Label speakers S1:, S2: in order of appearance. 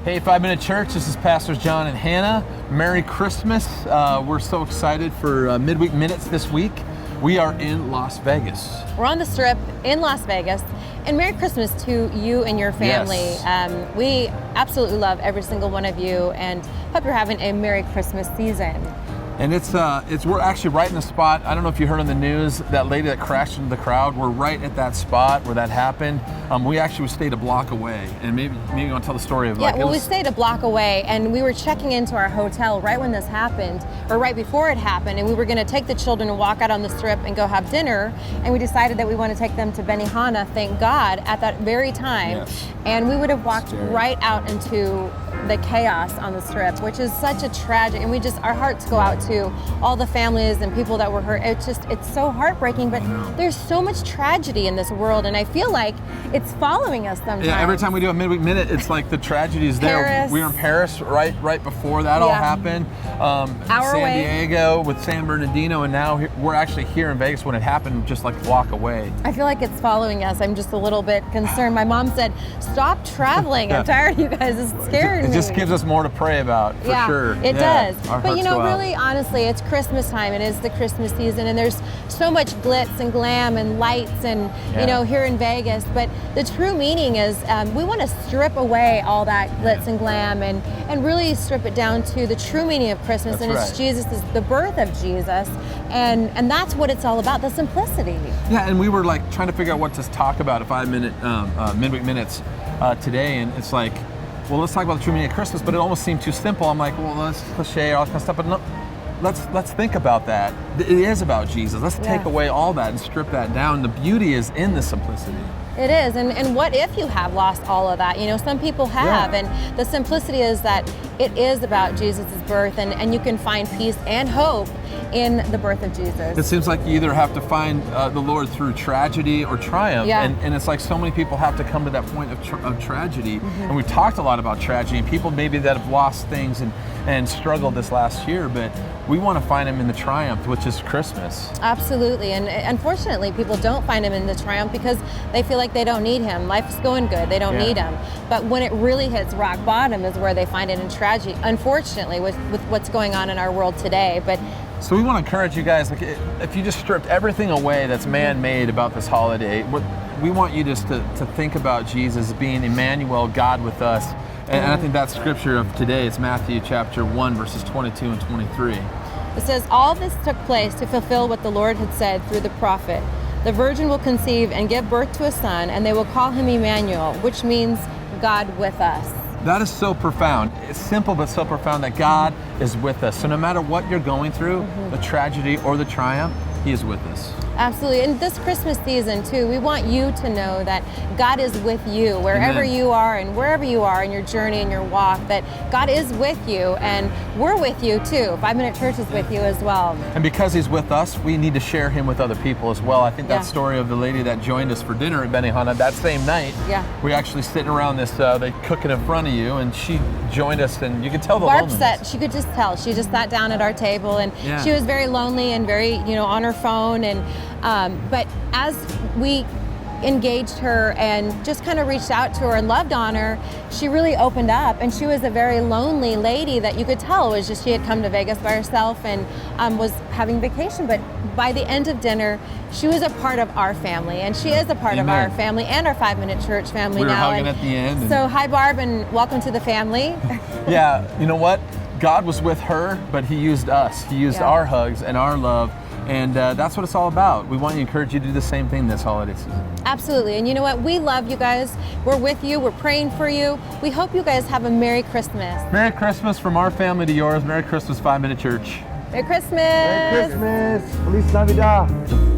S1: Hey, 5 Minute Church, this is Pastors John and Hannah. Merry Christmas. We're so excited for Midweek Minutes this week. We are in Las Vegas.
S2: We're on the Strip in Las Vegas. And Merry Christmas to you and your family.
S1: Yes.
S2: We absolutely love every single one of you and hope you're having a Merry Christmas season.
S1: And we're actually right in the spot. I don't know if you heard on the news, that lady that crashed into the crowd, we're right at that spot where that happened. We actually stayed a block away. And maybe you want to tell the story of
S2: we stayed a block away and we were checking into our hotel right when this happened, or right before it happened, and we were gonna take the children and walk out on the Strip and go have dinner, and we decided that we want to take them to Benihana, thank God, at that very time.
S1: Yes.
S2: And we would have walked right out into the chaos on the Strip, which is such a tragic, and our hearts go out to all the families and people that were hurt. It's so heartbreaking, but there's so much tragedy in this world, and I feel like it's following us sometimes.
S1: Yeah, every time we do a Midweek Minute, it's like the tragedy is there.
S2: Paris.
S1: We were in Paris right before that all happened. San Diego with San Bernardino, and now we're actually here in Vegas when it happened, just like a block away.
S2: I feel like it's following us. I'm just a little bit concerned. My mom said, stop traveling. I'm tired of you guys. It's scaring me.
S1: It just gives us more to pray about, for sure.
S2: It does.
S1: Our
S2: But
S1: hearts go out.
S2: really, honestly, it's Christmas time. It is the Christmas season, and there's so much glitz and glam and lights and, here in Vegas. But the true meaning is we want to strip away all that glitz and glam and really strip it down to the true meaning of Christmas.
S1: That's right.
S2: It's Jesus, the birth of Jesus. And that's what it's all about, the simplicity.
S1: Yeah, and we were like trying to figure out what to talk about at 5 Minute Midweek Minutes today, and it's like, well, let's talk about the true meaning of Christmas, but it almost seemed too simple. I'm like, well, that's cliche, all that kind of stuff, but no, let's think about that. It is about Jesus. Let's take away all that and strip that down. The beauty is in the simplicity.
S2: It is, and what if you have lost all of that? Some people have, and the simplicity is that it is about Jesus' birth, and you can find peace and hope in the birth of Jesus.
S1: It seems like you either have to find the Lord through tragedy or triumph, and it's like so many people have to come to that point of tragedy, and we've talked a lot about tragedy, and people maybe that have lost things and struggled this last year, but we want to find him in the triumph, which is Christmas.
S2: Absolutely, and unfortunately people don't find him in the triumph because they feel like they don't need him. Life's going good, they don't need him. But when it really hits rock bottom is where they find it in tragedy, unfortunately, with what's going on in our world today. But
S1: so we want to encourage you guys, like, if you just stripped everything away that's man-made about this holiday, we want you just to think about Jesus being Immanuel, God with us. And I think that scripture of today is Matthew chapter 1, verses 22 and 23.
S2: It says, all this took place to fulfill what the Lord had said through the prophet. The virgin will conceive and give birth to a son, and they will call him Immanuel, which means God with us.
S1: That is so profound. It's simple, but so profound that God is with us. So no matter what you're going through, the tragedy or the triumph, he is with us.
S2: Absolutely. And this Christmas season, too, we want you to know that God is with you wherever you are and wherever you are in your journey and your walk, that God is with you, and we're with you, too. 5 Minute Church is with you as well. And
S1: because he's with us, we need to share him with other people as well. I think that story of the lady that joined us for dinner at Benihana that same night, we actually sitting around this, they cooking in front of you, and she joined us, and you could tell the loneliness.
S2: She could just tell. She just sat down at our table, and she was very lonely and very, on her phone, and but as we engaged her and just kind of reached out to her and loved on her, she really opened up, and she was a very lonely lady that you could tell was just she had come to Vegas by herself and was having vacation, but by the end of dinner she was a part of our family, and she is a part of our family and our 5 Minute Church family.
S1: We were
S2: now.
S1: hugging at the end.
S2: So hi Barb, and welcome to the family.
S1: Yeah, you know what? God was with her, but he used us. He used our hugs and our love. And that's what it's all about. We want to encourage you to do the same thing this holiday season.
S2: Absolutely. And you know what? We love you guys. We're with you. We're praying for you. We hope you guys have a Merry Christmas.
S1: Merry Christmas from our family to yours. Merry Christmas, 5 Minute Church.
S2: Merry Christmas.
S3: Merry Christmas. Feliz Navidad.